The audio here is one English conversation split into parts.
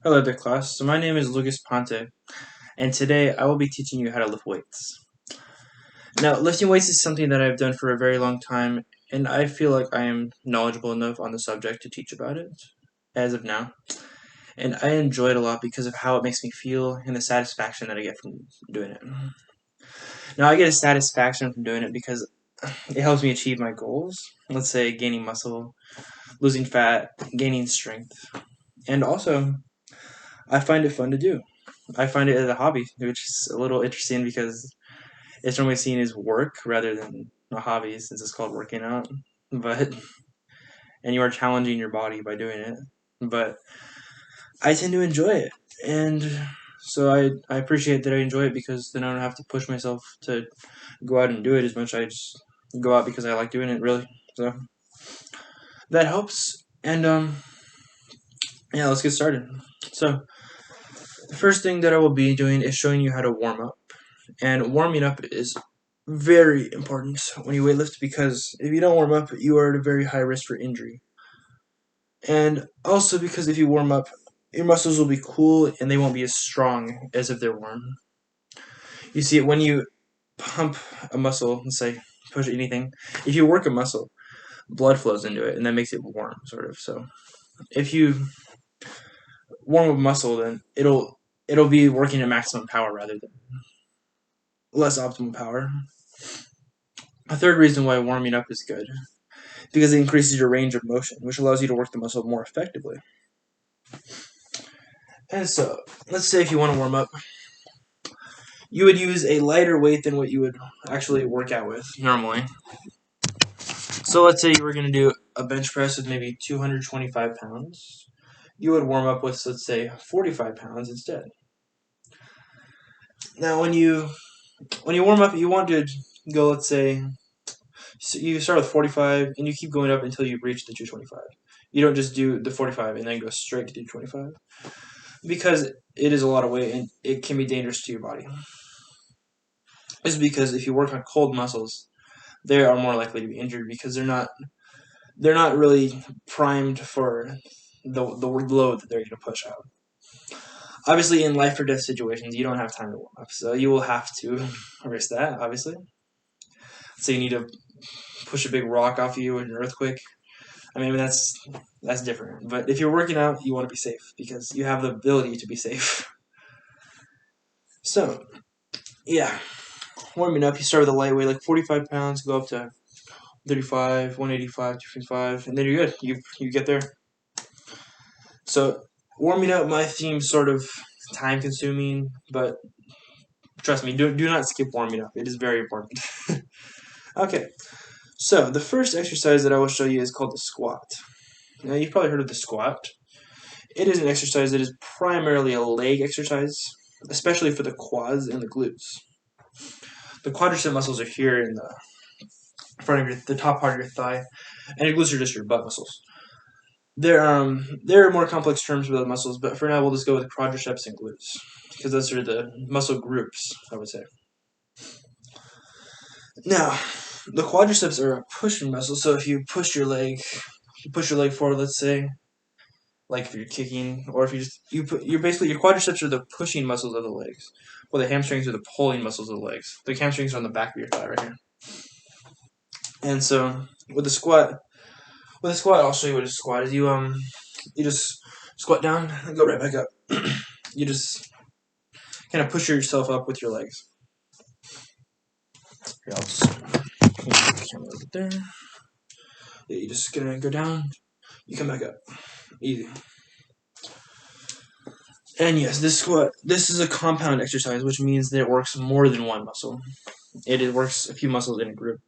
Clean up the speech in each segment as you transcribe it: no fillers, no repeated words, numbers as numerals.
Hello there, class. So my name is Lucas Ponte, and today I will be teaching you how to lift weights. Now, lifting weights is something that I've done for a very long time, and I feel like I am knowledgeable enough on the subject to teach about it as of now. And I enjoy it a lot because of how it makes me feel and the satisfaction that I get from doing it. Now, I get a satisfaction from doing it because it helps me achieve my goals. Let's say gaining muscle, losing fat, gaining strength, and also I find it fun to do. I find it as a hobby, which is a little interesting because it's normally seen as work rather than a hobby since it's called working out. But and you are challenging your body by doing it. But I tend to enjoy it, and so I appreciate that I enjoy it because then I don't have to push myself to go out and do it as much. I just go out because I like doing it, really. So that helps. And yeah, let's get started. So the first thing that I will be doing is showing you how to warm up. And warming up is very important when you weightlift because if you don't warm up, you are at a very high risk for injury. And also because if you warm up, your muscles will be cool and they won't be as strong as if they're warm. You see, when you pump a muscle, let's say push anything, if you work a muscle, blood flows into it and that makes it warm, sort of. So if you warm a muscle, then it'll be working at maximum power rather than less optimal power. A third reason why warming up is good because it increases your range of motion, which allows you to work the muscle more effectively. And so, let's say if you want to warm up, you would use a lighter weight than what you would actually work out with normally. So let's say you were going to do a bench press with maybe 225 pounds. You would warm up with, let's say, 45 pounds instead. Now, when you warm up, you want to go, let's say, so you start with 45 and you keep going up until you reach the 225. You don't just do the 45 and then go straight to 225 because it is a lot of weight and it can be dangerous to your body. This is because if you work on cold muscles, they are more likely to be injured because they're not really primed for the load that they're going to push out. Obviously, in life or death situations, you don't have time to warm up, so you will have to risk that. Obviously, so you need to push a big rock off you in an earthquake. I mean, that's different. But if you're working out, you want to be safe because you have the ability to be safe. So, yeah, warming up, you start with a lightweight, like 45 pounds, go up to 35, 185, 255, and then you're good. You get there. So, warming up, my theme sort of time consuming, but trust me, do not skip warming up. It is very important. Okay, so the first exercise that I will show you is called the squat. Now, you've probably heard of the squat. It is an exercise that is primarily a leg exercise, especially for the quads and the glutes. The quadricep muscles are here in the front of the top part of your thigh, and your glutes are just your butt muscles. There are more complex terms for the muscles, but for now we'll just go with quadriceps and glutes because those are the muscle groups, I would say. Now, the quadriceps are a pushing muscle, so if you push your leg forward, let's say, like if you're kicking, or if you're basically your quadriceps are the pushing muscles of the legs, while the hamstrings are the pulling muscles of the legs. The hamstrings are on the back of your thigh right here. And so with the squat, I'll show you what a squat is. You just squat down and go right back up. You just kind of push yourself up with your legs. Here, I'll just put the camera over there. Yeah, you just gonna go down. You come back up. Easy. And yes, this is a compound exercise, which means that it works more than one muscle. It works a few muscles in a group.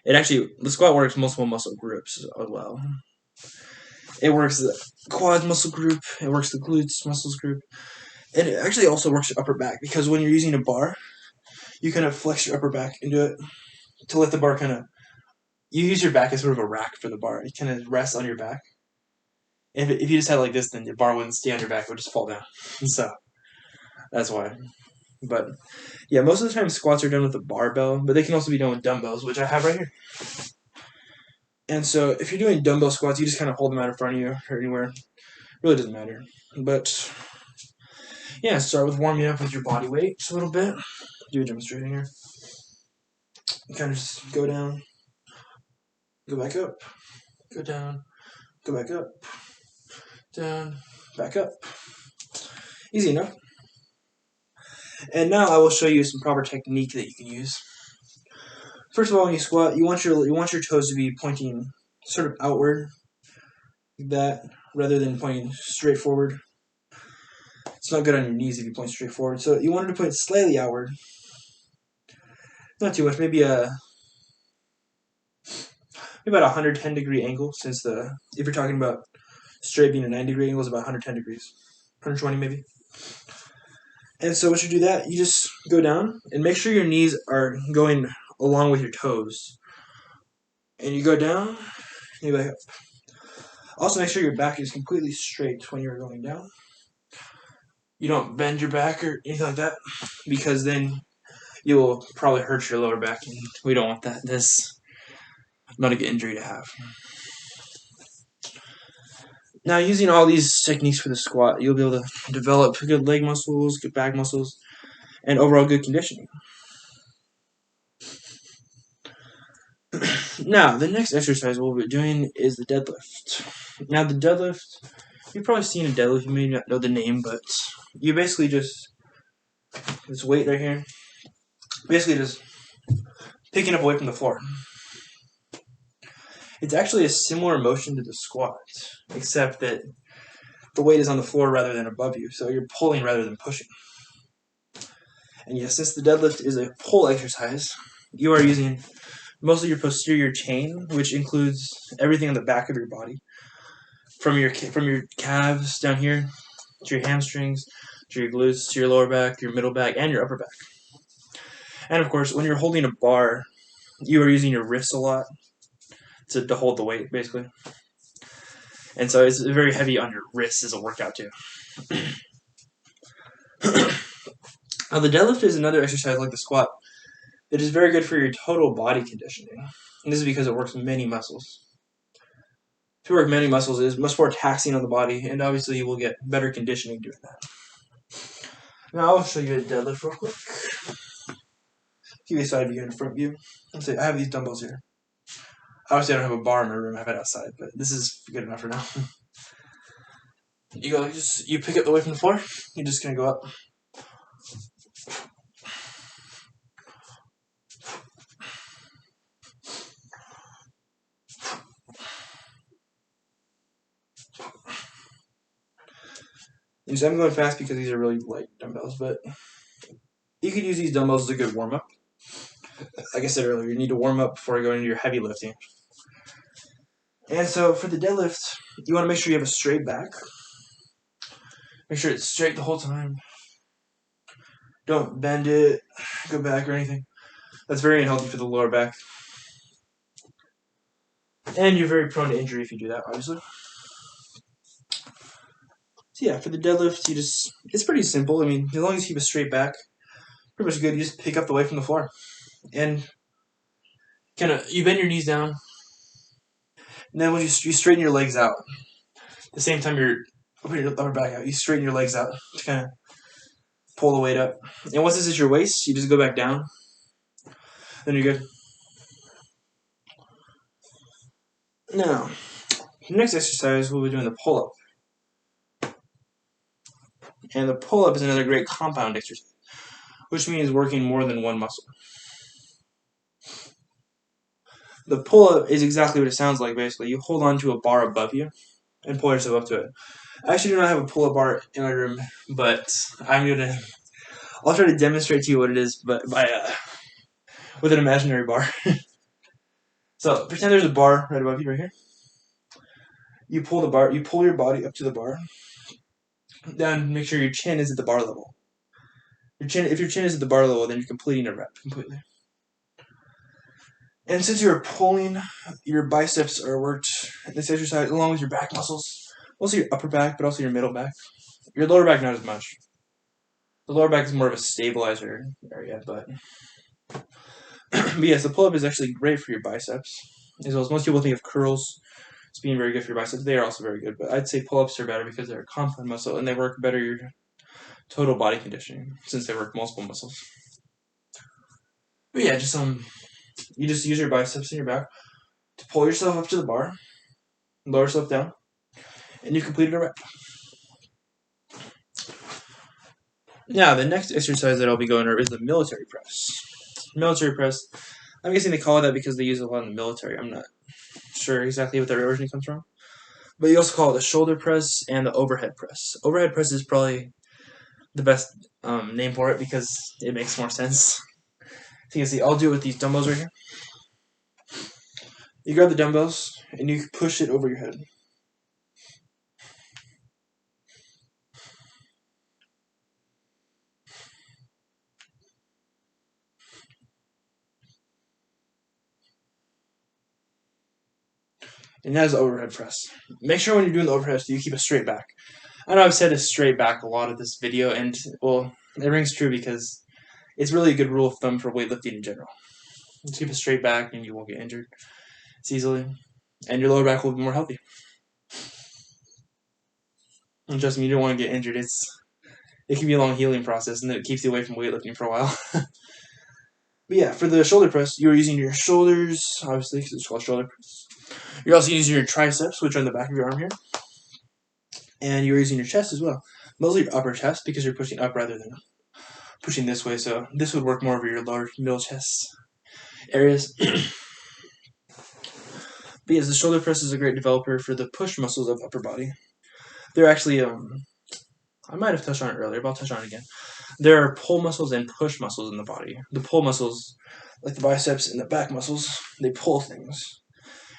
The squat works multiple muscle groups as well. It works the quad muscle group, it works the glutes muscles group, and it actually also works your upper back because when you're using a bar, you kind of flex your upper back into it to let the bar you use your back as sort of a rack for the bar. It kind of rests on your back. If you just had it like this, then your bar wouldn't stay on your back, it would just fall down. So that's why. But yeah, most of the time squats are done with a barbell, but they can also be done with dumbbells, which I have right here. And so if you're doing dumbbell squats, you just kind of hold them out in front of you or anywhere. Really doesn't matter. But yeah, start with warming up with your body weight just a little bit. Do a demonstration here. Kind of just go down, go back up, go down, go back up, down, back up. Easy enough. And now I will show you some proper technique that you can use. First of all, when you squat, you want your toes to be pointing sort of outward, like that, rather than pointing straight forward. It's not good on your knees if you point straight forward. So you want it to point slightly outward. Not too much, maybe about a 110-degree angle, since if you're talking about straight being a 90-degree angle, is about 110 degrees. 120 maybe. And so once you do that, you just go down and make sure your knees are going along with your toes. And you go down, and you go back up. Also make sure your back is completely straight when you're going down. You don't bend your back or anything like that, because then you will probably hurt your lower back, and we don't want that. That's not a good injury to have. Now, using all these techniques for the squat, you'll be able to develop good leg muscles, good back muscles, and overall good conditioning. Now, the next exercise we'll be doing is the deadlift. Now, the deadlift, you've probably seen a deadlift, you may not know the name, but you basically just, this weight right here, basically just picking up weight from the floor. It's actually a similar motion to the squat, except that the weight is on the floor rather than above you, so you're pulling rather than pushing. And yes, since the deadlift is a pull exercise, you are using most of your posterior chain, which includes everything on the back of your body, from your calves down here to your hamstrings, to your glutes, to your lower back, your middle back, and your upper back. And of course, when you're holding a bar, you are using your wrists a lot to hold the weight, basically. And so it's very heavy on your wrists as a workout too. Now, the deadlift is another exercise like the squat that is very good for your total body conditioning. And this is because it works many muscles. To work many muscles is much more taxing on the body, and obviously you will get better conditioning doing that. Now I'll show you a deadlift real quick. Give you a side view and a front view. Let's say I have these dumbbells here. Obviously I don't have a bar in my room, I have it outside, but this is good enough for now. You pick up the weight from the floor, you're just gonna go up. And so I'm going fast because these are really light dumbbells, but you could use these dumbbells as a good warm-up. Like I said earlier, you need to warm up before going into your heavy lifting. And so for the deadlift, you want to make sure you have a straight back. Make sure it's straight the whole time. Don't bend it, go back or anything. That's very unhealthy for the lower back. And you're very prone to injury if you do that, obviously. So yeah, for the deadlift, it's pretty simple. I mean, as long as you keep a straight back, pretty much good. You just pick up the weight from the floor. And you bend your knees down. And then when you straighten your legs out, at the same time you're putting your upper back out, you straighten your legs out to kind of pull the weight up. And once this is your waist, you just go back down. Then you're good. Now, the next exercise, we'll be doing the pull-up. And the pull-up is another great compound exercise, which means working more than one muscle. The pull-up is exactly what it sounds like, basically. You hold on to a bar above you and pull yourself up to it. I actually do not have a pull-up bar in my room, but I'll try to demonstrate to you what it is, but with an imaginary bar. So pretend there's a bar right above you, right here. You pull your body up to the bar. Then make sure your chin is at the bar level. If your chin is at the bar level, then you're completing a rep completely. And since you're pulling, your biceps are worked in this exercise along with your back muscles, mostly your upper back, but also your middle back. Your lower back not as much. The lower back is more of a stabilizer area, but yes, the pull-up is actually great for your biceps, as well as most people think of curls It's being very good for your biceps. They are also very good, but I'd say pull-ups are better because they're a compound muscle and they work better your total body conditioning since they work multiple muscles. But yeah, you just use your biceps and your back to pull yourself up to the bar, lower yourself down, and you completed a rep. Now, the next exercise that I'll be going over is the military press. Military press, I'm guessing they call it that because they use it a lot in the military. I'm not sure exactly what their origin comes from. But you also call it the shoulder press and the overhead press. Overhead press is probably the best name for it because it makes more sense. So you can see, I'll do it with these dumbbells right here. You grab the dumbbells and you push it over your head. And that is the overhead press. Make sure when you're doing the overhead press, you keep a straight back. I know I've said a straight back a lot of this video, and well, it rings true because it's really a good rule of thumb for weightlifting in general. Just keep a straight back and you won't get injured as easily, and your lower back will be more healthy. And trust me, you don't want to get injured. It can be a long healing process, and it keeps you away from weightlifting for a while. But yeah, for the shoulder press, you're using your shoulders, obviously, because it's called shoulder press. You're also using your triceps, which are on the back of your arm here. And you're using your chest as well. Mostly your upper chest, because you're pushing up rather than pushing this way. So this would work more over your lower middle chest areas. But yes, the shoulder press is a great developer for the push muscles of the upper body. They're actually, I might have touched on it earlier, but I'll touch on it again. There are pull muscles and push muscles in the body. The pull muscles, like the biceps and the back muscles, they pull things.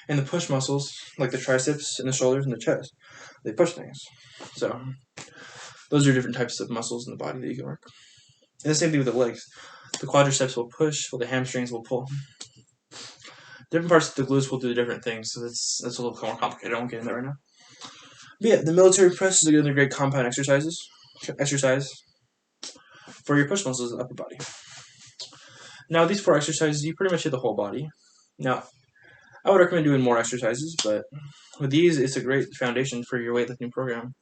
And the push muscles, like the triceps and the shoulders and the chest, they push things. So those are different types of muscles in the body that you can work. And the same thing with the legs. The quadriceps will push, while the hamstrings will pull. Different parts of the glutes will do different things, so that's a little more complicated. I won't get into that right now. But yeah, the military press is another great compound exercise for your push muscles in the upper body. Now, these 4 exercises, you pretty much hit the whole body. Now, I would recommend doing more exercises, but with these, it's a great foundation for your weightlifting program.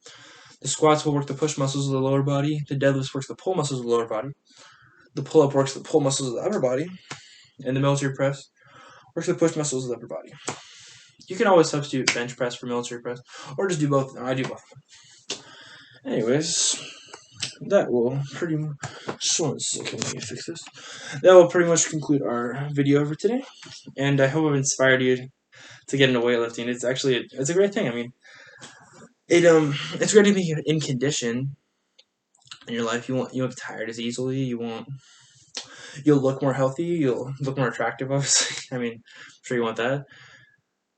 The squats will work the push muscles of the lower body. The deadlifts works the pull muscles of the lower body. The pull-up works the pull muscles of the upper body. And the military press works the push muscles of the upper body. You can always substitute bench press for military press, or just do both. I do both. Anyways, that will pretty much, one second, let me fix this. That will pretty much conclude our video for today, and I hope I've inspired you to get into weightlifting. It's actually, it's a great thing. I mean, it's great to be in condition in your life. You won't get tired as easily. You'll look more healthy. You'll look more attractive, obviously. I mean, I'm sure you want that.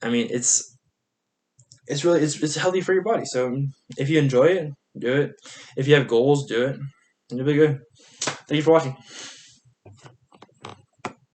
I mean, it's healthy for your body. So if you enjoy it, do it. If you have goals, do it. And you'll be good. Thank you for watching.